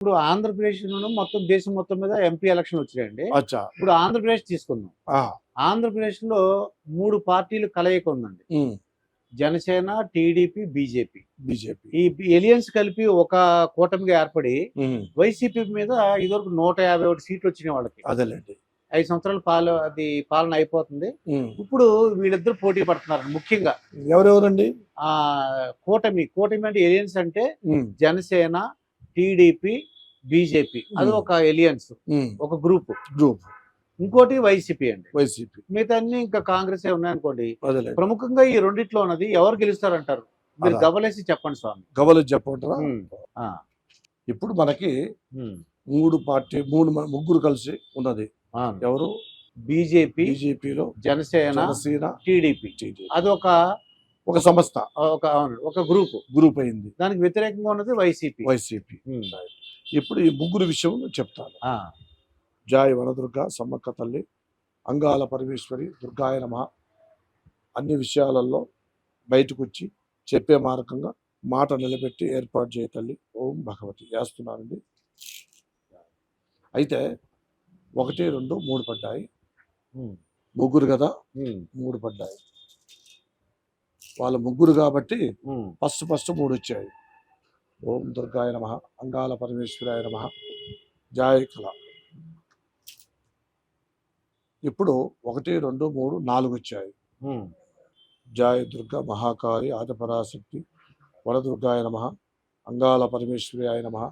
ఇప్పుడు ఆంధ్రప్రదేశ్‌లోను మొత్తం దేశం మొత్తం మీద ఎంపీ ఎలక్షన్‌లు వచ్చినాయండి. అచ్చా! ఇప్పుడు ఆంధ్రప్రదేశ్ తీసుకుందాం. ఆ! ఆంధ్రప్రదేశ్‌లో 3 పార్టీలు కలయిక ఉందండి. హ్మ్. Janasena, TDP, BJP. బీజేపీ. ఈ ఎలియన్స్ కలిపి ఒక కూటమిగా ఏర్పడి హ్మ్. వైసీపీ మీద ఇదివరకు 151 సీట్లు వచ్చినాయి వాళ్ళకి. అదేలెండి. 5 సంవత్సరాల పాలన అయిపోతుంది. హ్మ్. ఇప్పుడు వీళ్ళిద్దరూ పోటీ పడుతున్నారు ముఖ్యంగా. ఎవరెవరండి? కూటమి అంటే ఎలియన్స్ అంటే హ్మ్. Janasena, TDP, BJP. అది ఒక ఎలియన్స్. హ్మ్. ఒక గ్రూప్. గ్రూప్. ఇంకోటి వైసీపీ అండి. వైసీపీ. మిగతా అన్ని ఇంకా కాంగ్రెస్ ఉన్నాయనుకోండి. అదేలెండి. ప్రముఖంగా ఈ రెండిట్లో ఉన్నది ఎవరు గెలుస్తారంటారు? మీరు అలా. గవ్వలేసి చెప్పండి స్వామి. గవ్వలు చెప్పమంటారా? ఆ! ఇప్పుడు మనకి హ్మ్. 3 ముగ్గురు కలిసి ఉన్నది. ఆ! ఎవరు? బీజేపీలో జనసేన, టీడీపీ. అదొక ఒక సంస్థ. ఒక గ్రూప్ అయింది. దానికి వ్యతిరేకంగా ఉన్నది వైసీపీ. ఇప్పుడు ఈ ముగ్గురు విషయం చెప్తాను. జాయ్ వనదుర్గ సమ్మక్క తల్లి, అంగాల పరమేశ్వరి, దుర్గాయ నమః అన్ని విషయాలలో బయటకు వచ్చి చెప్పే మార్గంగా మాట నిలబెట్టి ఏర్పాటు చేయ తల్లి. ఓం భగవతి వేస్తున్నానండి. అయితే 1, 2, 3 పడ్డాయి. ముగ్గురు కదా, 3 పడ్డాయి. వాళ్ళ ముగ్గురు కాబట్టి ఫస్ట్ 3 వచ్చాయి. ఓం దుర్గాయ నమః, అంగాల పరమేశ్వరాయ నమః, జాయ్ కళ. ఇప్పుడు 1, 2, 3, 4 వచ్చాయి. జాయ్ దుర్గ మహాకాళి ఆదిపరాశక్తి వరదుర్గాయ నమః, అంగాల పరమేశ్వరాయ నమః,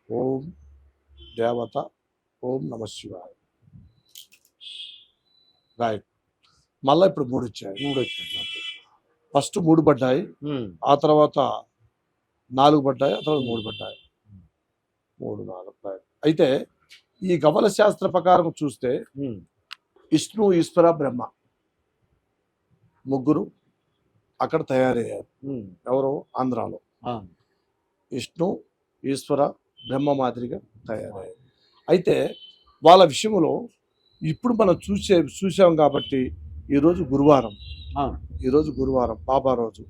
ఓం దేవత, ఓం నమ శివాయ. రైట్. మళ్ళీ ఇప్పుడు 3 వచ్చాయి. ఫస్ట్ 3 పడ్డాయి, ఆ తర్వాత 4 పడ్డాయి, ఆ తర్వాత 3 పడ్డాయి. 3, 4. అయితే ఈ గవ్వల శాస్త్ర ప్రకారం చూస్తే విష్ణు, ఈశ్వర, బ్రహ్మ ముగ్గురు అక్కడ తయారయ్యారు. ఎవరు? ఆంధ్రాలో విష్ణు, ఈశ్వర, బ్రహ్మ మాదిరిగా తయారయ్యారు. అయితే వాళ్ళ విషయంలో ఇప్పుడు మనం చూసాం కాబట్టి ఈరోజు గురువారం బాబా రోజు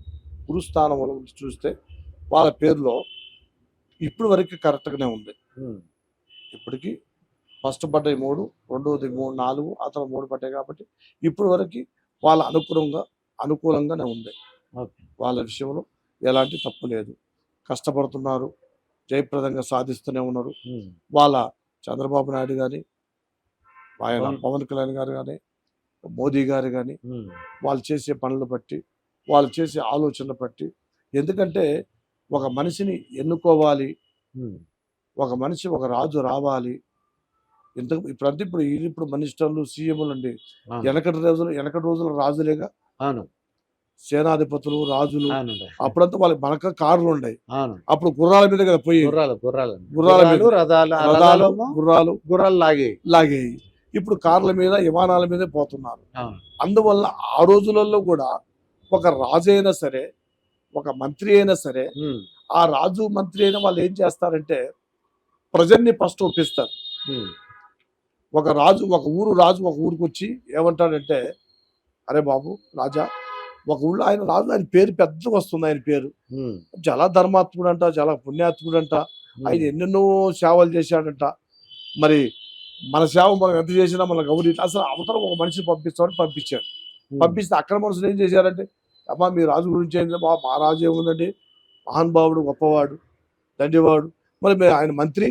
గురుస్థానంలో చూస్తే వాళ్ళ పేరులో ఇప్పుడు వరకు కరెక్ట్గానే ఉంది. ఇప్పటికి ఫస్ట్ పడ్డాయి 3, రెండోది 3, 4, ఆ తర్వాత 3 పడ్డాయి కాబట్టి ఇప్పుడు వరకు వాళ్ళ అనుకూలంగానే ఉంది. వాళ్ళ విషయంలో ఎలాంటి తప్పు లేదు. కష్టపడుతున్నారు, జయప్రదంగా సాధిస్తూనే ఉన్నారు. వాళ్ళ చంద్రబాబు నాయుడు కానీ, ఆయన పవన్ కళ్యాణ్ గారు కానీ, మోదీ గారు కానీ వాళ్ళు చేసే పనులు బట్టి, వాళ్ళు చేసే ఆలోచనలు బట్టి, ఎందుకంటే ఒక మనిషిని ఎన్నుకోవాలి, ఒక రాజు రావాలి. ఇప్పుడు మినిస్టర్లు, సీఎంలు అండి. వెనకటి రోజుల రాజులేగా, సేనాధిపతులు, రాజులు. అప్పుడంతా వాళ్ళకి మనక కార్లు ఉన్నాయి. అప్పుడు గుర్రాల మీద కదా పోయి, గుర్రాలు లాగేయి. ఇప్పుడు కార్ల మీద, విమానాల మీదే పోతున్నారు. అందువల్ల ఆ రోజులలో కూడా ఒక రాజు అయినా సరే, ఒక మంత్రి అయినా సరే, ఆ రాజు మంత్రి అయినా వాళ్ళు ఏం చేస్తారంటే ప్రజల్ని ఫస్ట్ ఒప్పిస్తారు. ఒక ఊరికి వచ్చి ఏమంటాడంటే, అరే బాబు రాజా, ఒక ఊళ్ళో ఆయన పేరు పెద్దగా వస్తుంది. ఆయన పేరు చాలా ధర్మాత్ముడు అంట, చాలా పుణ్యాత్ముడు అంట, ఆయన ఎన్నెన్నో సేవలు చేశాడంట. మరి మన సేవ మనం ఎంత చేసినా మన గౌరీ అసలు అవతరం ఒక మనిషిని పంపిస్తామని పంపించాడు. పంపిస్తే అక్కడ మనుషులు ఏం చేశారంటే, అమ్మా మీ రాజు గురించి ఏంటంటే, మా రాజు ఏముందండి, మహానుభావుడు, గొప్పవాడు, దండివాడు. మరి ఆయన మంత్రి,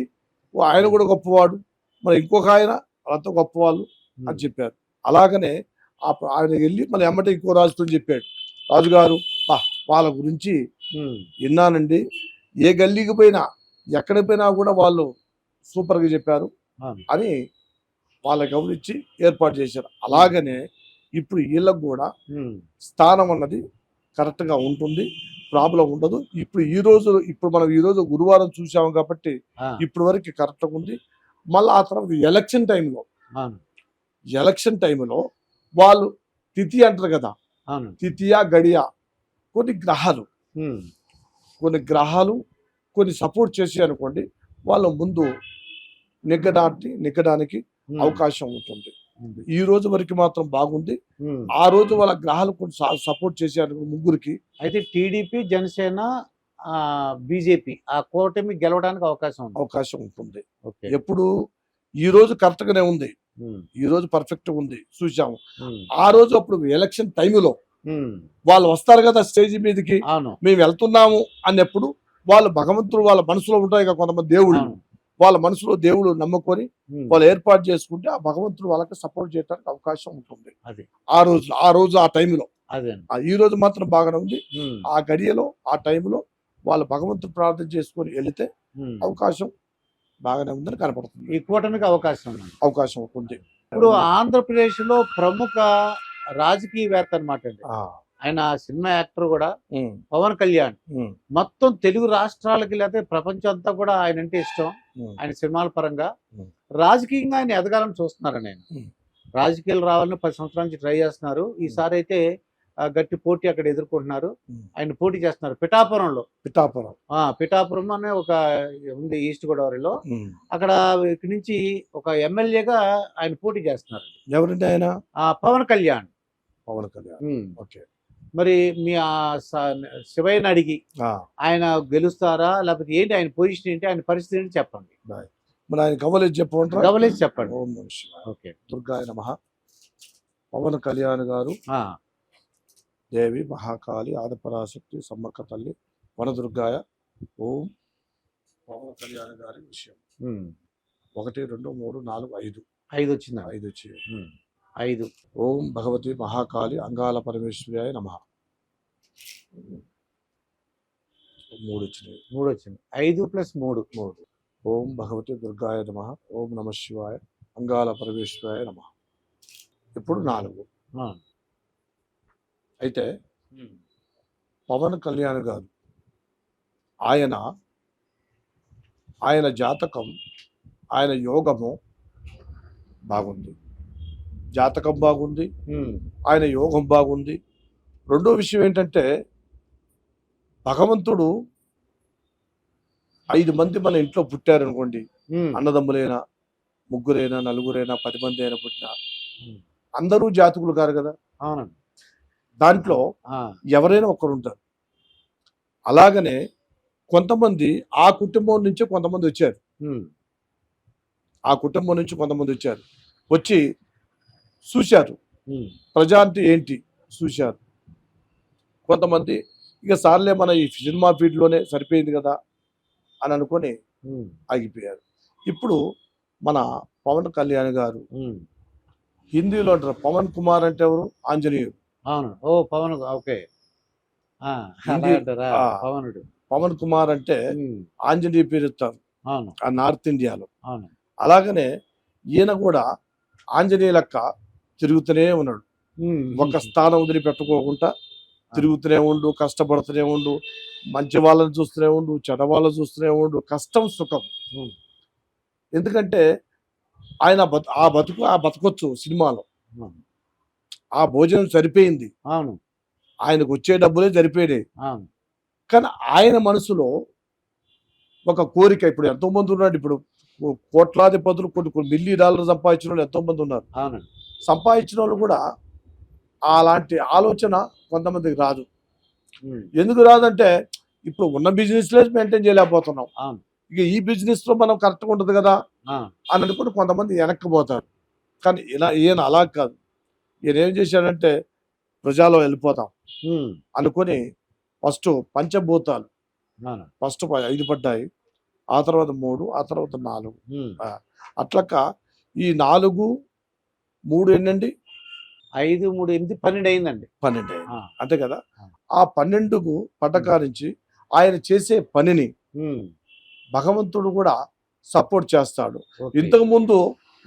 ఆయన కూడా గొప్పవాడు, మరి ఇంకొక ఆయన వాళ్ళంతా గొప్పవాళ్ళు అని చెప్పారు. అలాగనే ఆయన వెళ్ళి మళ్ళీ ఎమ్మటే ఇంకో రాజుతో చెప్పాడు, రాజుగారు వాళ్ళ గురించి విన్నానండి, ఏ గల్లీకి పోయినా ఎక్కడికి పోయినా కూడా వాళ్ళు సూపర్గా చెప్పారు అని వాళ్ళ గౌరవించి ఏర్పాటు చేశారు. అలాగనే ఇప్పుడు వీళ్ళకు కూడా స్థానం అన్నది కరెక్ట్గా ఉంటుంది, ప్రాబ్లం ఉండదు. ఇప్పుడు మనం ఈ రోజు గురువారం చూసాము కాబట్టి ఇప్పటి వరకు కరెక్ట్గా ఉంది. మళ్ళీ ఆ తర్వాత ఎలక్షన్ టైంలో వాళ్ళు తిథి అంటారు కదా, తిథియా గడియా కొన్ని గ్రహాలు కొన్ని సపోర్ట్ చేసి అనుకోండి, వాళ్ళ ముందు నెగ్గడానికి అవకాశం ఉంటుంది. ఈ రోజు వరకు మాత్రం బాగుంది. ఆ రోజు వాళ్ళ గ్రహాలు కొన్ని సపోర్ట్ చేశారు ముగ్గురికి. అయితే టీడీపీ, జనసేన, బీజేపీ ఆ కూటమి గెలవడానికి అవకాశం ఉంది. అవకాశం ఉంటుంది. ఓకే. ఎప్పుడు ఈ రోజు కరెక్ట్ గానే ఉంది, ఉమ్, ఈ రోజు పర్ఫెక్ట్ ఉంది చూసాము. ఉమ్, ఆ రోజు అప్పుడు ఎలక్షన్ టైంలో ఉమ్, వాళ్ళు వస్తారు కదా స్టేజ్ మీదకి, అవును మేము వెళ్తున్నాము అన్నప్పుడు వాళ్ళు భగవంతుడు వాళ్ళ మనసులో ఉంటాయి కదా కొంతమంది దేవుళ్ళు, అవును. వాళ్ళ మనసులో దేవుడు నమ్ముకొని ఉమ్, వాళ్ళు ఏర్పాటు చేసుకుంటే ఆ భగవంతుడు వాళ్ళకి సపోర్ట్ చేయడానికి అవకాశం ఉంటుంది. అది ఆ రోజు ఆ టైంలో. అదే. ఈ రోజు మాత్రం బాగానే ఉంది. ఉమ్, ఆ గడియలో ఆ టైంలో వాళ్ళు భగవంతుడు ప్రార్థన చేసుకొని వెళితే ఉమ్. అవకాశం బాగానే ఉందని కనపడుతుంది, ఈ కూటమికి అవకాశం ఉంది. అవకాశం ఉంది. ఇప్పుడు ఆంధ్రప్రదేశ్ లో ప్రముఖ రాజకీయవేత్త అనమాట అండి. ఆ, ఆయన సినిమా యాక్టర్ కూడా, ఉమ్, పవన్ కళ్యాణ్. ఉమ్, మొత్తం తెలుగు రాష్ట్రాలకి లేకపోతే ప్రపంచం అంతా కూడా ఆయన అంటే ఇష్టం. ఉమ్, ఆయన సినిమాల పరంగా ఉమ్. రాజకీయంగా ఆయన ఎదగాలని చూస్తున్నారని ఆయన ఉమ్. రాజకీయాలు రావాలని 10 సంవత్సరాల నుంచి ట్రై చేస్తున్నారు. ఈసారి అయితే గట్టి పోటీ అక్కడ ఎదుర్కొంటున్నారు. ఉమ్. ఆయన పోటీ చేస్తున్నారు పిఠాపురంలో. పిఠాపురం. పిఠాపురం అనే ఒక ఉంది ఈస్ట్ గోదావరిలో. ఉమ్. అక్కడ ఇక్కడి నుంచి ఒక ఎమ్మెల్యేగా ఆయన పోటీ చేస్తున్నారు. ఎవరండి ఆయన? పవన్ కళ్యాణ్. పవన్ కళ్యాణ్. ఉమ్. ఓకే. మరి మీ శివయ్యని అడిగి ఆ, ఆయన గెలుస్తారా లేకపోతే ఏంటి, ఆయన పొజిషన్ ఏంటి, ఆయన పరిస్థితి ఏంటి చెప్పండి. మరి ఆయన గవలేజ్ చెప్పమంటారా? గమనించి చెప్పండి. ఓం నమః శివాయ. ఓకే. దుర్గాయ నమః. పవన్ కళ్యాణ్ గారు ఆ, దేవి మహాకాళి ఆదిపరాశక్తి సమ్మక్క తల్లి వనదుర్గాయ. ఓం. పవన్ కళ్యాణ్ గారి విషయం ఉమ్. 1 2 3 4 5 5 వచ్చిందా? 5 వచ్చి 5. ఓం భగవతి మహాకాళి అంగాల పరమేశ్వర్యాయ నమః. 3 వచ్చినాయి. 3 వచ్చింది. 5 + 3. 3. ఓం భగవతి దుర్గాయ నమః. ఓం నమః శివాయ అంగాల పరమేశ్వరాయ నమః. ఇప్పుడు 4. ఆ. అయితే ఉమ్. పవన్ కళ్యాణ్ గారు ఆయన జాతకం, ఆయన యోగము బాగుంది, జాతకం బాగుంది, ఉమ్. ఆయన యోగం బాగుంది. రెండో విషయం ఏంటంటే భగవంతుడు 5 మంది మన ఇంట్లో పుట్టారనుకోండి, ఉమ్. అన్నదమ్ములైనా, ముగ్గురైనా, నలుగురైనా, 10 మంది అయినా పుట్టినా ఉమ్. అందరూ జాతకులు కారు కదా. అవునండి. దాంట్లో ఆ. ఎవరైనా ఒకరు ఉంటారు. అలాగనే కొంతమంది ఆ కుటుంబం నుంచే కొంతమంది వచ్చారు, ఉమ్. ఆ కుటుంబం నుంచి కొంతమంది వచ్చారు, వచ్చి చూశారు ఉమ్. ప్రజాంతి ఏంటి చూశారు. కొంతమంది ఇక సార్లే మన ఈ సినిమా ఫీల్డ్లోనే సరిపోయింది కదా అని అనుకొని ఉమ్. ఆగిపోయారు. ఇప్పుడు మన పవన్ కళ్యాణ్ గారు ఉమ్. హిందీలో అంటారు పవన్ కుమార్ అంటే ఎవరు? ఆంజనేయుడు. అవును. ఓ పవన్. ఓకే. హిందీ. అంటారా ఆ. పవనుడు. పవన్ కుమార్ అంటే ఉమ్. ఆంజనేయ పేరు ఇస్తారు అవును. ఆ నార్త్ ఇండియాలో. అవును. అలాగనే ఈయన కూడా ఆంజనేయ లెక్క తిరుగుతూనే ఉన్నాడు. ఉమ్. ఒక స్థానం వదిలిపెట్టుకోకుండా తిరుగుతూనే ఉండు, కష్టపడుతూనే ఉండు, మంచి వాళ్ళని చూస్తూనే ఉండు, చెడ్డ వాళ్ళని చూస్తూనే ఉండు, కష్టం సుఖం. ఉమ్. ఎందుకంటే ఆయన బతకొచ్చు సినిమాలో, అవును. ఆ భోజనం సరిపోయింది, అవును. ఆయనకు వచ్చే డబ్బులే సరిపోయినాయి. అవును. కానీ ఆయన మనసులో ఒక కోరిక. ఇప్పుడు ఎంతో మంది ఉన్నాడు, ఇప్పుడు కోట్లాధిపతులు కొన్ని $1,000,000 సంపాదించిన వాళ్ళు ఎంతో మంది ఉన్నారు. అవునండి. సంపాదించిన వాళ్ళు కూడా అలాంటి ఆలోచన కొంతమందికి రాదు. ఉమ్. ఎందుకు రాదంటే ఇప్పుడు ఉన్న బిజినెస్లే మెయింటైన్ చేయలేకపోతున్నాం, అవును. ఇక ఈ బిజినెస్ లో మనం కరెక్ట్గా ఉంటుంది కదా ఆ. అని అనుకుని కొంతమంది వెనక్కిపోతారు. కానీ ఈయన అలా కాదు. ఈయన ఏం చేశాడంటే ప్రజల్లో వెళ్ళిపోతాం ఉమ్. అనుకుని ఫస్ట్ పంచభూతాలు అవును. ఫస్ట్ 5 పడ్డాయి, ఆ తర్వాత 3, ఆ తర్వాత 4. ఉమ్. అట్లక్క ఈ 4, 3 ఎన్నండి? 5, 3, 8, 12 అయిందండి. 12 అయింది. ఆ. అంతే కదా. ఆ. ఆ 12కు పట్టకారించి ఆయన చేసే పనిని ఉమ్. భగవంతుడు కూడా సపోర్ట్ చేస్తాడు. ఓకే. ఇంతకు ముందు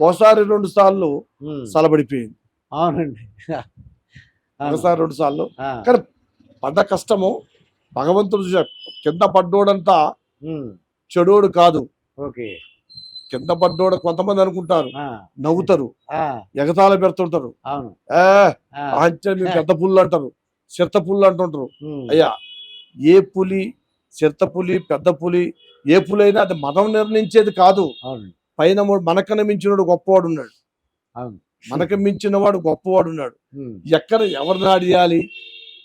ఒకసారి 2 సార్లు ఉమ్. సలబడిపోయింది, అవునండి. అవును. ఒకసారి 2 సార్లు. ఆ. కానీ పడ్డ కష్టము భగవంతుడు కింద పడ్డోడంతా ఉమ్. చెడోడు కాదు. ఓకే. కింద పడ్డోడు కొంతమంది అనుకుంటారు, ఆ. నవ్వుతారు, ఆ. ఎగతాళి పెడుతుంటారు, అవును. ఏ ఆ. ఆంచని పెద్ద పుల్లు అంటారు, చిత్త పుల్లు అంటుంటారు. ఉమ్. అయ్యా, ఏ పులి, చిత్త పులి, పెద్ద పులి, ఏ పులి అయినా అది మతం నిర్ణయించేది కాదు. అవును. పైన మనకన్నా మించినవాడు గొప్పవాడు ఉన్నాడు, అవును. మనకు మించిన వాడు గొప్పవాడు ఉన్నాడు. ఉమ్. ఎక్కడ ఎవరిని అడియాలి,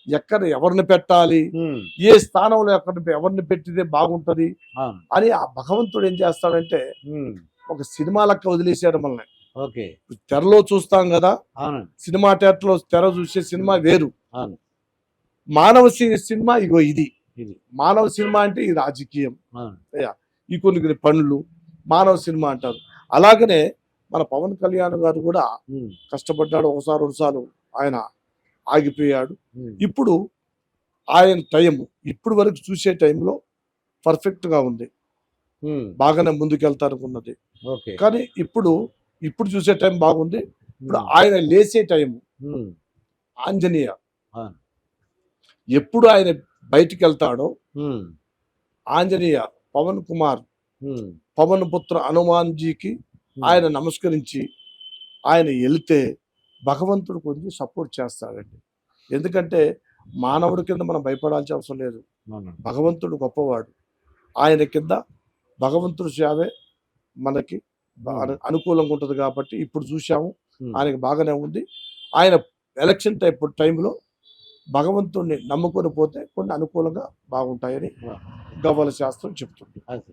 ఎక్కడ ఎవరిని పెట్టాలి, ఉమ్, ఏ స్థానంలో ఎవరిని పెట్టితే బాగుంటది అవును. అని ఆ భగవంతుడు ఏం చేస్తాడంటే ఉమ్, ఒక సినిమా లెక్క వదిలేశాడు మనల్ని. ఓకే. తెరలో చూస్తాం కదా, అవును. సినిమా థియేటర్లో తెర చూసే సినిమా వేరు, అవును. మానవ సినిమా ఇగో ఇది. ఇది. మానవ సినిమా అంటే ఈ రాజకీయం, అవును. ఈ కొన్ని పనులు మానవ సినిమా అంటారు. అలాగనే మన పవన్ కళ్యాణ్ గారు కూడా ఉమ్, కష్టపడ్డాడు, ఒకసారి రెండుసార్లు ఆయన ఆగిపోయాడు. ఉమ్, ఇప్పుడు ఆయన టైం ఇప్పుడు వరకు చూసే టైంలో పర్ఫెక్ట్ గా ఉంది, ఉమ్, బాగానే ముందుకెళ్తానుకున్నది. ఓకే. కానీ ఇప్పుడు చూసే టైం బాగుంది. ఇప్పుడు ఉమ్, ఆయన లేసే టైం ఉమ్, ఆంజనేయ అవును. ఎప్పుడు ఆయన బయటికి వెళ్తాడో ఉమ్, ఆంజనేయ పవన్ కుమార్ ఉమ్, పవన్ పుత్ర హనుమాన్జీకి ఆయన నమస్కరించి ఆయన వెళ్తే భగవంతుడు కొంచెం సపోర్ట్ చేస్తాడండి. ఎందుకంటే మానవుడి కింద మనం భయపడాల్సిన అవసరం లేదు, అవును. భగవంతుడు గొప్పవాడు. ఆయన కింద భగవంతుడి సేవే మనకి అనుకూలంగా ఉంటుంది కాబట్టి ఇప్పుడు చూసాము, ఉమ్, ఆయనకి బాగానే ఉంది. ఆయన ఎలక్షన్ టైంలో భగవంతుడిని నమ్ముకొని పోతే కొన్ని అనుకూలంగా బాగుంటాయని ఆ, గవ్వల శాస్త్రం చెప్తుంది. అది.